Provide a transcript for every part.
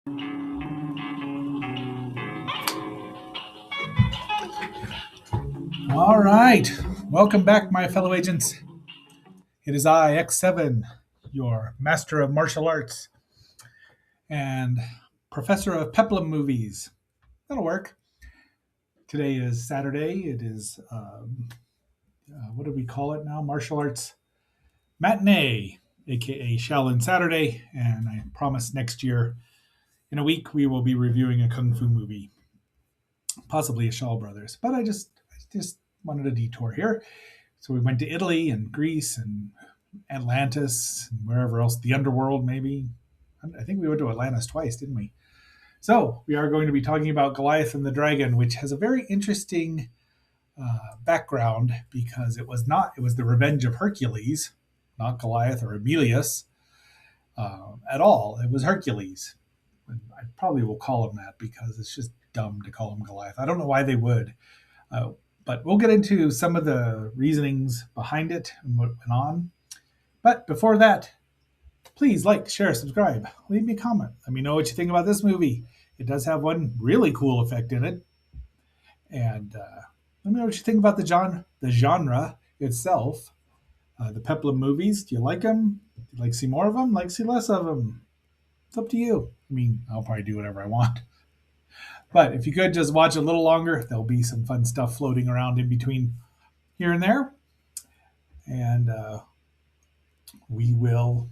All right. Welcome back, my fellow agents. It is I, X7, your master of martial arts and professor of peplum movies. That'll work. Today is Saturday. It is, what do we call it now? Martial arts matinee, aka Shaolin Saturday. And I promise next year, in a week, we will be reviewing a kung fu movie, possibly a Shaw Brothers. But I just wanted a detour here. So we went to Italy and Greece and Atlantis and wherever else, the underworld maybe. I think we went to Atlantis twice, didn't we? So we are going to be talking about Goliath and the Dragon, which has a very interesting background because it was the revenge of Hercules, not Goliath or Emilius at all. It was Hercules. And I probably will call him that because it's just dumb to call him Goliath. I don't know why they would. Uh, but we'll get into some of the reasonings behind it and what went on. But before that, please like, share, subscribe, leave me a comment. Let me know what you think about this movie. It does have one really cool effect in it. And let me know what you think about the genre itself. The Peplum movies, do you like them? Do you like to see more of them? Like to see less of them? It's up to you. I mean, I'll probably do whatever I want. But if you could just watch a little longer, there'll be some fun stuff floating around in between here and there. And we will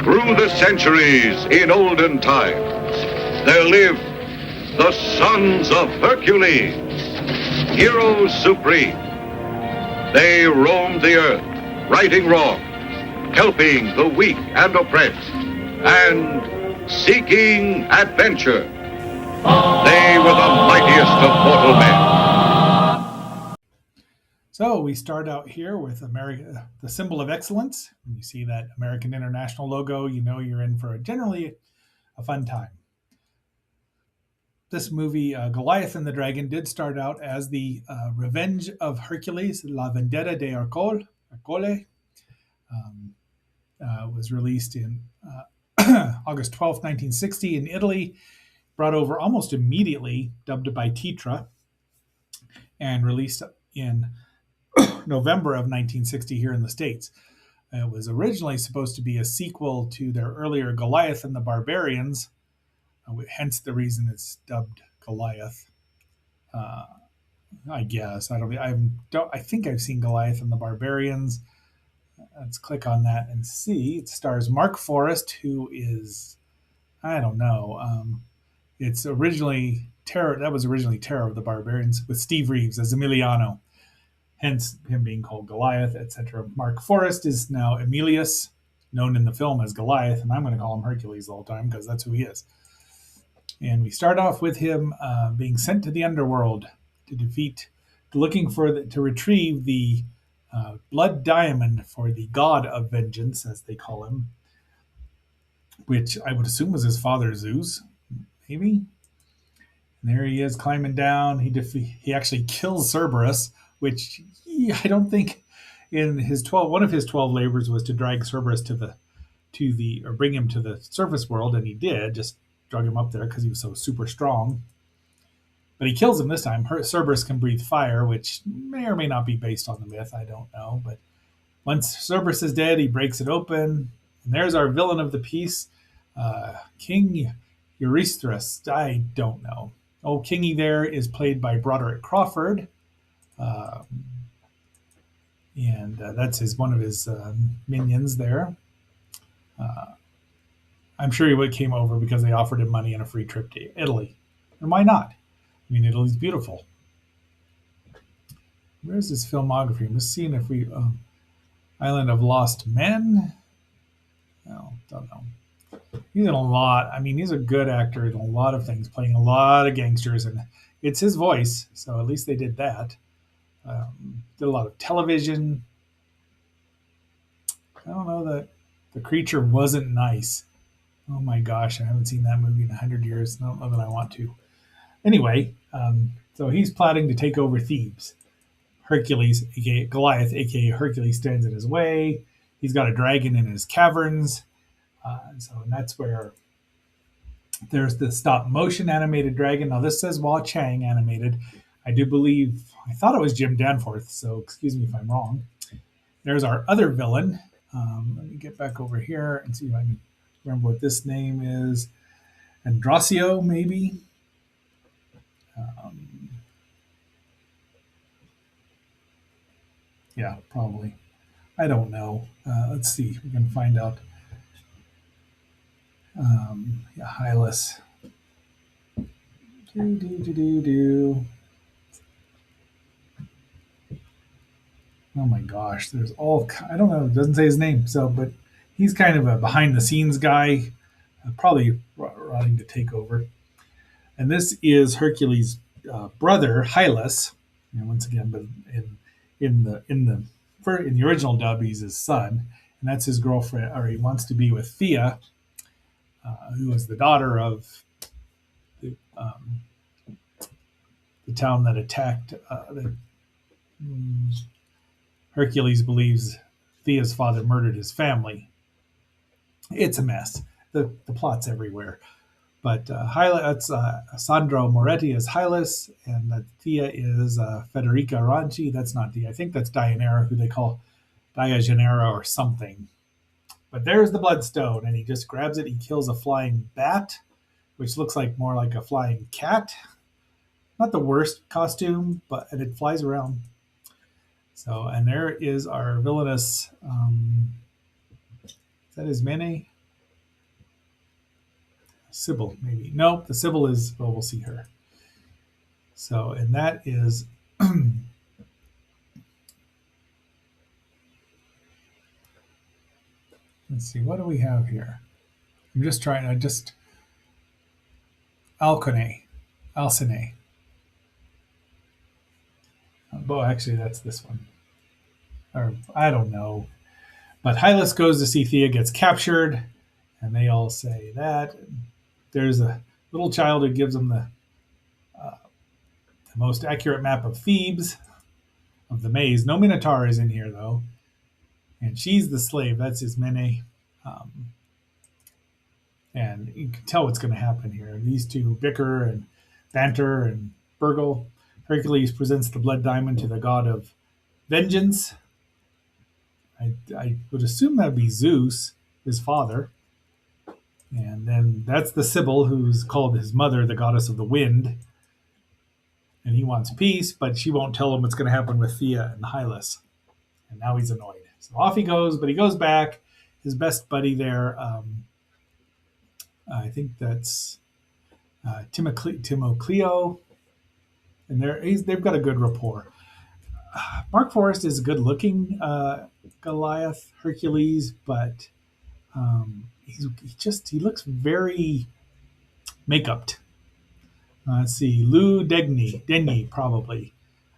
Through the centuries in olden times, there lived the sons of Hercules, heroes supreme. They roamed the earth, righting wrong, helping the weak and oppressed, and seeking adventure. They were the mightiest of mortal men. So we start out here with America, the symbol of excellence. When you see that American International logo, you know you're in for generally a fun time. This movie, Goliath and the Dragon, did start out as the Revenge of Hercules, La Vendetta de Ercole. Um, was released in August 12th, 1960 in Italy, brought over almost immediately, dubbed by Titra, and released in November of 1960 here in the States. It was originally supposed to be a sequel to their earlier Goliath and the Barbarians, hence the reason it's dubbed Goliath. Uh, I guess I think I've seen Goliath and the Barbarians. Let's click on that and see. It stars Mark Forrest, who is I don't know. It's originally Terror. That was originally Terror of the Barbarians with Steve Reeves as Emiliano, hence him being called Goliath, etc. Mark Forrest is now Emilius, known in the film as Goliath, and I'm going to call him Hercules the whole time because that's who he is. And we start off with him being sent to the underworld to retrieve the blood diamond for the god of vengeance, as they call him, which I would assume was his father Zeus, maybe. And there he is climbing down. He actually kills Cerberus, which I don't think in his 12 one of his 12 labors was to drag Cerberus or bring him to the surface world, and he did, just drug him up there because he was so super strong. But he kills him this time. Cerberus can breathe fire, which may or may not be based on the myth. I don't know. But once Cerberus is dead, he breaks it open. And there's our villain of the piece, King Eurystheus. I don't know. Oh, Kingy there is played by Broderick Crawford. And that's one of his minions there. I'm sure he came over because they offered him money and a free trip to Italy. And why not? I mean, Italy's beautiful. Where's his filmography? I'm just seeing if Island of Lost Men. No, don't know. He's in a lot. I mean, he's a good actor in a lot of things, playing a lot of gangsters, and it's his voice, so at least they did that. Did a lot of television. I don't know that the creature wasn't nice. Oh my gosh, I haven't seen that movie in 100 years. I don't know that I want to. Anyway, so he's plotting to take over Thebes. Hercules, aka Goliath, aka Hercules, stands in his way. He's got a dragon in his caverns. And that's where there's the stop motion animated dragon. Now, this says Wah Chang animated. I do believe, I thought it was Jim Danforth, so excuse me if I'm wrong. There's our other villain. Let me get back over here and see if I can remember what this name is. Androsio, maybe? Um, yeah, probably. I don't know. Let's see. We can find out. Yeah, Hylas. Do, do, do, do, do. Oh my gosh, there's all I don't know. It doesn't say his name, so but he's kind of a behind the scenes guy, probably running to take over. And this is Hercules' brother Hylas. And once again, but in the original dub, he's his son, and that's his girlfriend, or he wants to be with Thea, who is the daughter of the, the town that attacked. Mm, Hercules believes Thea's father murdered his family. It's a mess. The plot's everywhere. But that's Sandro Moretti is Hylas, and Thea is Federica Ranchi. That's not Thea. I think that's Dianera, who they call Diagenera or something. But there's the bloodstone, and he just grabs it. He kills a flying bat, which looks like more like a flying cat. Not the worst costume, but and it flies around. So, and there is our villainous. Is that his Mene? Sybil, maybe. Nope, the Sybil is. Well, we'll see her. So, and that is. Let's see, what do we have here? I'm just trying. I just Alcone, Alcine. Well, actually, that's this one. Or I don't know. But Hylas goes to see Thea gets captured, and they all say that. There's a little child who gives them the most accurate map of Thebes, of the maze. No Minotaur is in here, though. And she's the slave. That's his Mene. Um, and you can tell what's going to happen here. These two bicker and banter and burgle. Hercules presents the blood diamond to the god of vengeance. I would assume that'd be Zeus, his father. And then that's the Sibyl, who's called his mother, the goddess of the wind. And he wants peace, but she won't tell him what's going to happen with Thea and Hylas. And now he's annoyed. So off he goes, but he goes back. His best buddy there, I think that's Timocleo, and they've got a good rapport. Mark Forrest is a good looking Goliath, Hercules, but he looks very make-upped. Let's see, Lou Denny probably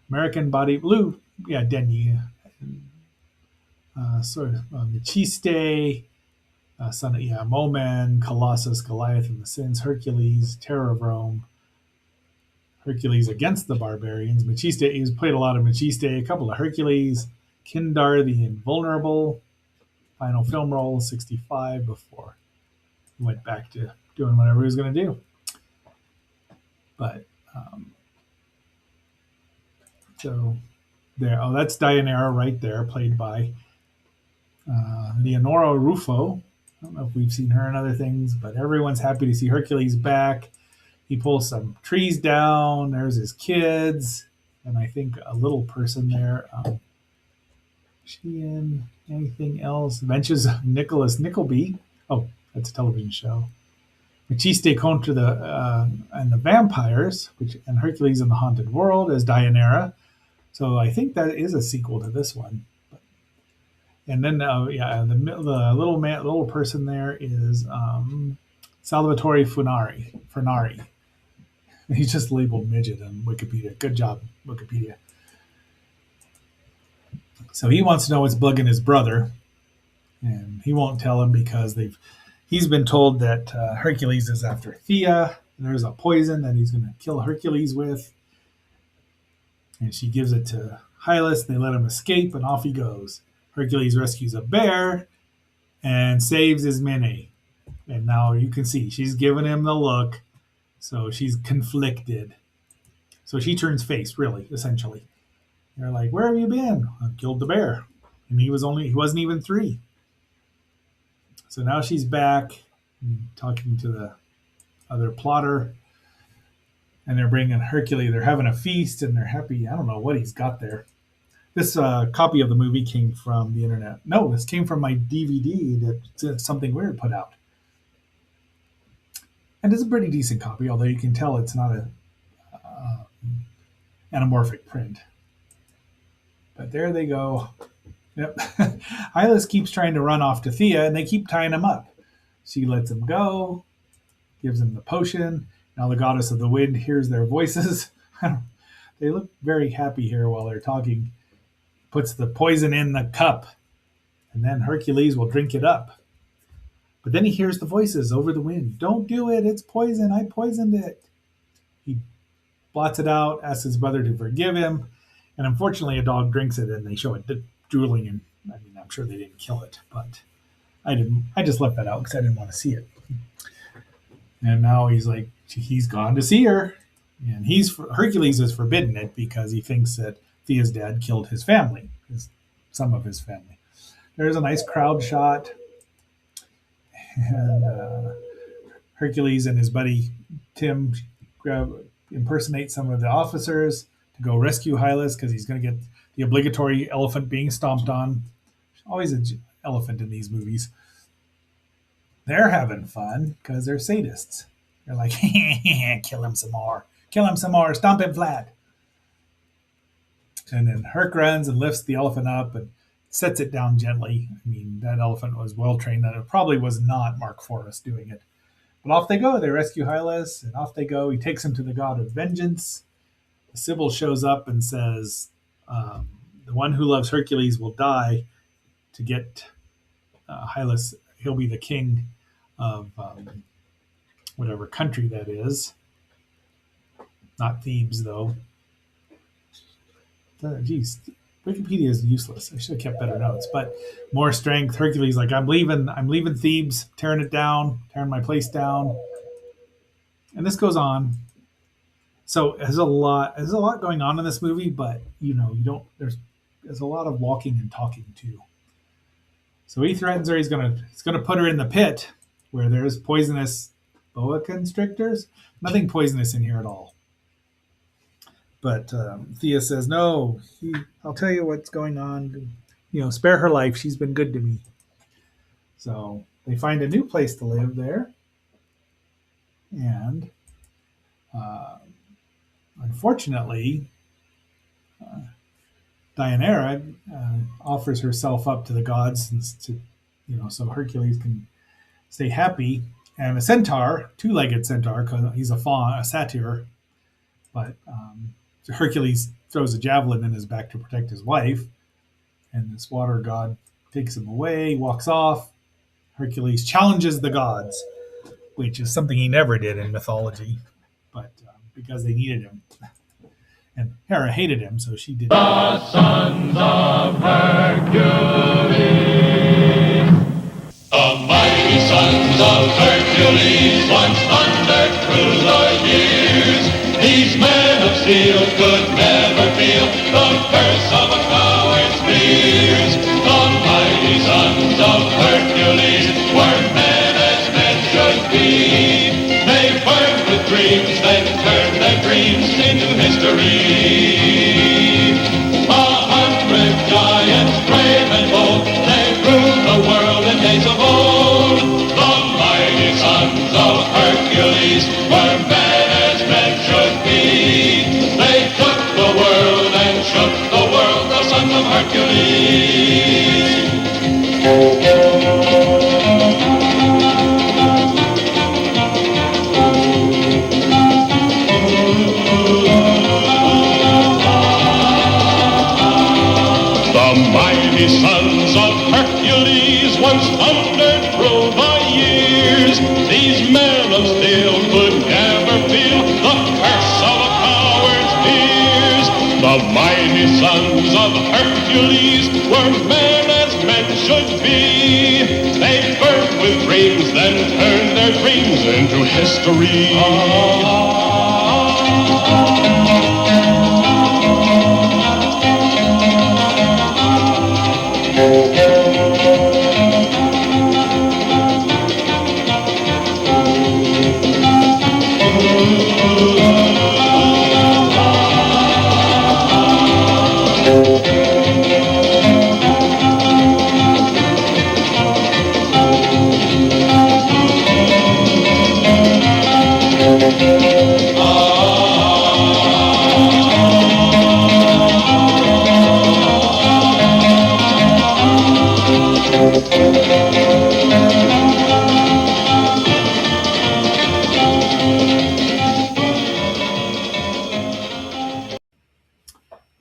American body Lou, yeah Denny, sort of Machiste, son of Moman, Colossus, Goliath and the Sins, Hercules, Terror of Rome, Hercules against the barbarians. Machiste, he's played a lot of Machiste, a couple of Hercules, Kindar the Invulnerable, final film role 65 before he went back to doing whatever he was going to do. But so there, oh, that's Dianera right there, played by Leonora Rufo. I don't know if we've seen her in other things, but everyone's happy to see Hercules back. He pulls some trees down. There's his kids, and I think a little person there. She in anything else? Adventures of Nicholas Nickleby. Oh, that's a television show. Machiste contra the and the vampires, which and Hercules in the Haunted World as Dianera. So I think that is a sequel to this one. And then the little person there is Salvatore Funari. He's just labeled midget on Wikipedia. Good job, Wikipedia. So he wants to know what's bugging his brother, and he won't tell him because he's been told that Hercules is after Thea. There's a poison that he's going to kill Hercules with. And she gives it to Hylas. They let him escape, and off he goes. Hercules rescues a bear and saves Ismene. And now you can see she's giving him the look. So she's conflicted. So she turns face, really, essentially. They're like, "Where have you been?" "I killed the bear." And he wasn't even 3. So now she's back talking to the other plotter. And they're bringing Hercules. They're having a feast and they're happy. I don't know what he's got there. This copy of the movie came from the internet. No, this came from my DVD that Something Weird put out. And it's a pretty decent copy, although you can tell it's not a anamorphic print. But there they go. Yep. Hylas keeps trying to run off to Thea, and they keep tying him up. She lets him go, gives him the potion. Now the goddess of the wind hears their voices. They look very happy here while they're talking. Puts the poison in the cup, and then Hercules will drink it up. But then he hears the voices over the wind. "Don't do it. It's poison. I poisoned it." He blots it out, asks his brother to forgive him. And unfortunately, a dog drinks it, and they show it drooling. And I mean, I'm sure they didn't kill it, but I didn't. I just left that out because I didn't want to see it. And now he's gone to see her, and Hercules is forbidden it because he thinks that Thea's dad killed his family, some of his family. There's a nice crowd shot, and Hercules and his buddy Tim impersonate some of the officers to go rescue Hylas because he's going to get the obligatory elephant being stomped on. Always an elephant in these movies. They're having fun because they're sadists. They're like, "Kill him some more. Kill him some more. Stomp him flat." And then Herc runs and lifts the elephant up and sets it down gently. I mean, that elephant was well trained. That it probably was not Mark Forrest doing it. But off they go. They rescue Hylas, and off they go. He takes him to the god of vengeance. The Sibyl shows up and says, "The one who loves Hercules will die to get Hylas. He'll be the king of whatever country that is. Not Thebes, though." Geez, Wikipedia is useless. I should have kept better notes. But more strength. Hercules like, I'm leaving Thebes, tearing it down, tearing my place down. And this goes on. So there's a lot going on in this movie, but there's a lot of walking and talking too. So he threatens her. He's gonna put her in the pit where there's poisonous boa constrictors. Nothing poisonous in here at all. But Thea says, "No, I'll tell you what's going on. Spare her life. She's been good to me." So they find a new place to live there. And unfortunately, Deianira offers herself up to the gods so Hercules can stay happy. And a centaur, 2-legged centaur, because he's a satyr, but Hercules throws a javelin in his back to protect his wife, and this water god takes him away, walks off. Hercules challenges the gods, which is something he never did in mythology, but because they needed him. And Hera hated him, so she did. The sons of Hercules, the mighty sons of Hercules, once thundered through the years. These men of steel could never feel the curse of a coward's fears. The mighty sons of Hercules were men as men should be. They burned with dreams, then turned their dreams into history. 100 giants, brave and bold, they ruled the world in days of old. The mighty sons of Hercules were men as men should be. They took the world and shook the world, the sons of Hercules. The mighty sons of Hercules once thundered through the years. of steel could never feel the curse of a coward's fears. The mighty sons of Hercules were men as men should be. They burned with dreams, then turned their dreams into history.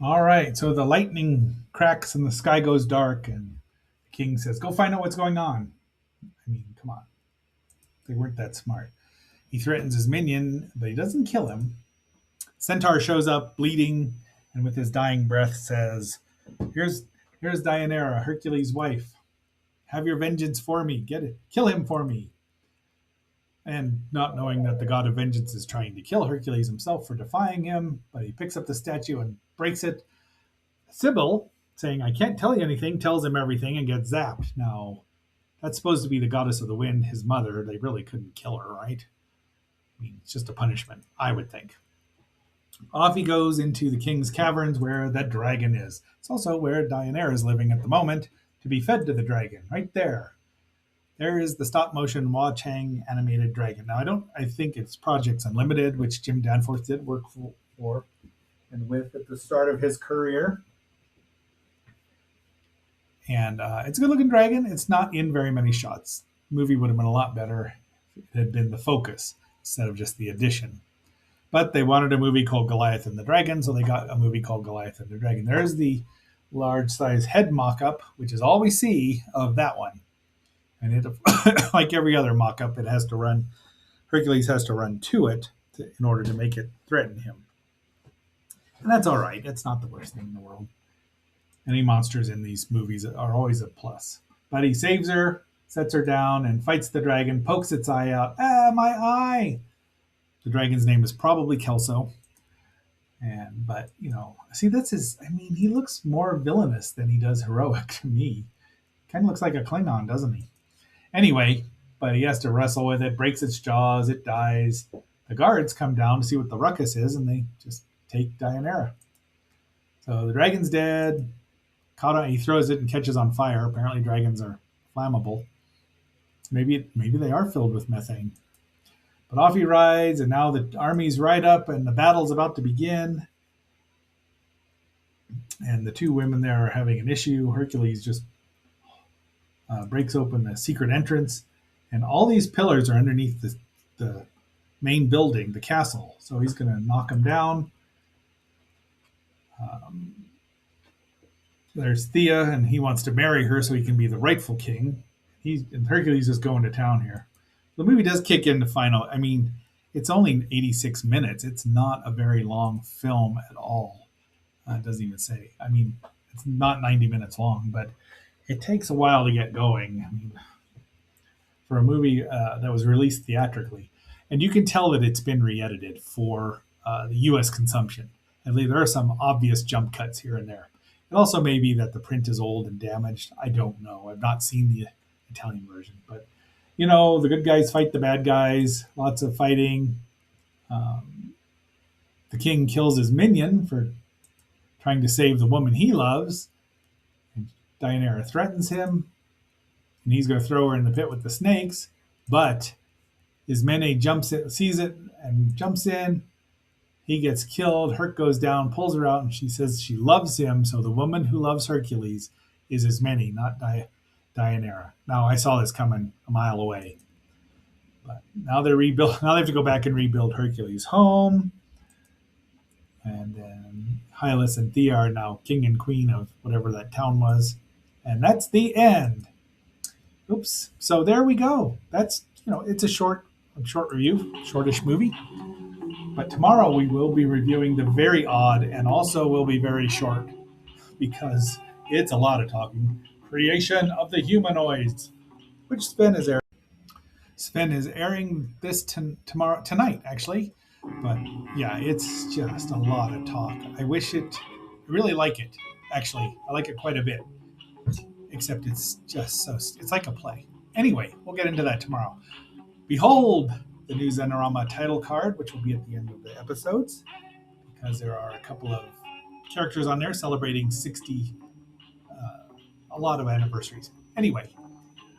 All right, so the lightning cracks and the sky goes dark, and the king says, "Go find out what's going on." I mean, come on, they weren't that smart. He threatens his minion, but he doesn't kill him. Centaur shows up, bleeding, and with his dying breath says, "Here's here's Deianira, Hercules' wife. Have your vengeance for me. Get it. Kill him for me." And not knowing that the god of vengeance is trying to kill Hercules himself for defying him, but he picks up the statue and breaks it. Sybil, saying, "I can't tell you anything," tells him everything and gets zapped. Now, that's supposed to be the goddess of the wind, his mother. They really couldn't kill her, right? I mean, it's just a punishment, I would think. Off he goes into the king's caverns where the dragon is. It's also where Deianira is living at the moment to be fed to the dragon, right there. There is the stop motion Wah Chang animated dragon. Now, I think it's Projects Unlimited, which Jim Danforth did work for and with at the start of his career. And it's a good looking dragon. It's not in very many shots. The movie would have been a lot better if it had been the focus instead of just the addition. But they wanted a movie called Goliath and the Dragon, so they got a movie called Goliath and the Dragon. There's the large size head mock up, which is all we see of that one. And it, like every other mock up, it has to run, Hercules has to run to it in order to make it threaten him. And that's all right. It's not the worst thing in the world. Any monsters in these movies are always a plus. But he saves her, sets her down, and fights the dragon, pokes its eye out. Ah, my eye! The dragon's name is probably Kelso. But see, that's his. I mean, he looks more villainous than he does heroic to me. Kind of looks like a Klingon, doesn't he? Anyway, but he has to wrestle with it, breaks its jaws, it dies. The guards come down to see what the ruckus is, and they just take Deianira. So the dragon's dead. Caught on, he throws it and catches on fire. Apparently, dragons are flammable. Maybe they are filled with methane. But off he rides, and now the army's right up, and the battle's about to begin. And the two women there are having an issue. Hercules just breaks open the secret entrance, and all these pillars are underneath the main building, the castle. So he's going to knock them down. There's Thea, and he wants to marry her so he can be the rightful king. And Hercules is going to town here. The movie does kick into final. I mean, it's only 86 minutes. It's not a very long film at all. It doesn't even say. I mean, it's not 90 minutes long, but it takes a while to get going. I mean, for a movie that was released theatrically. And you can tell that it's been re-edited for the U.S. consumption. At least there are some obvious jump cuts here and there. It also may be that the print is old and damaged. I don't know. I've not seen the Italian version. But, the good guys fight the bad guys. Lots of fighting. The king kills his minion for trying to save the woman he loves. And Deianira threatens him. And he's going to throw her in the pit with the snakes. But Ismene sees it and jumps in. He gets killed. Herc goes down, pulls her out, and she says she loves him. So the woman who loves Hercules is Ismene, not Deianira. Now, I saw this coming a mile away. But now they rebuild. Now they have to go back and rebuild Hercules' home. And then Hylas and Thea are now king and queen of whatever that town was. And that's the end. Oops. So there we go. That's, it's a short short review, shortish movie. But tomorrow we will be reviewing the very odd and also will be very short because it's a lot of talking. Creation of the Humanoids, which Sven is airing. Sven is airing this tonight, actually. But yeah, it's just a lot of talk. I really like it, actually. I like it quite a bit. Except it's just it's like a play. Anyway, we'll get into that tomorrow. Behold the new Zenorama title card, which will be at the end of the episodes, because there are a couple of characters on there celebrating 60, a lot of anniversaries. Anyway,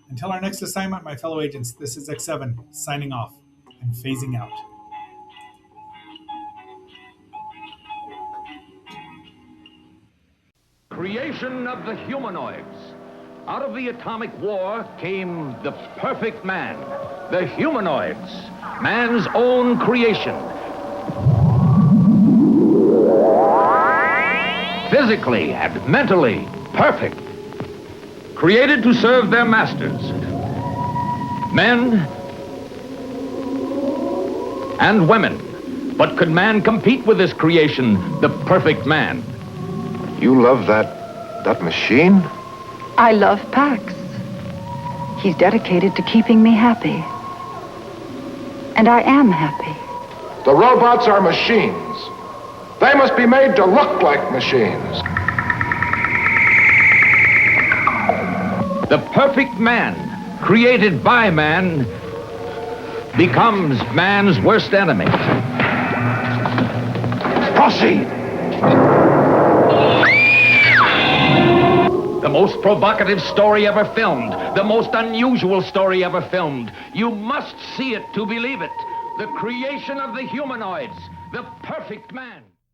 until our next assignment, my fellow agents, this is X7 signing off and phasing out. Creation of the humanoids. Out of the atomic war came the perfect man, the humanoids, man's own creation. Physically and mentally perfect. Created to serve their masters, men and women. But could man compete with this creation, the perfect man? You love that machine? I love Pax. He's dedicated to keeping me happy. And I am happy. The robots are machines. They must be made to look like machines. The perfect man, created by man, becomes man's worst enemy. Proceed! The most provocative story ever filmed, the most unusual story ever filmed. You must see it to believe it. The creation of the humanoids, the perfect man.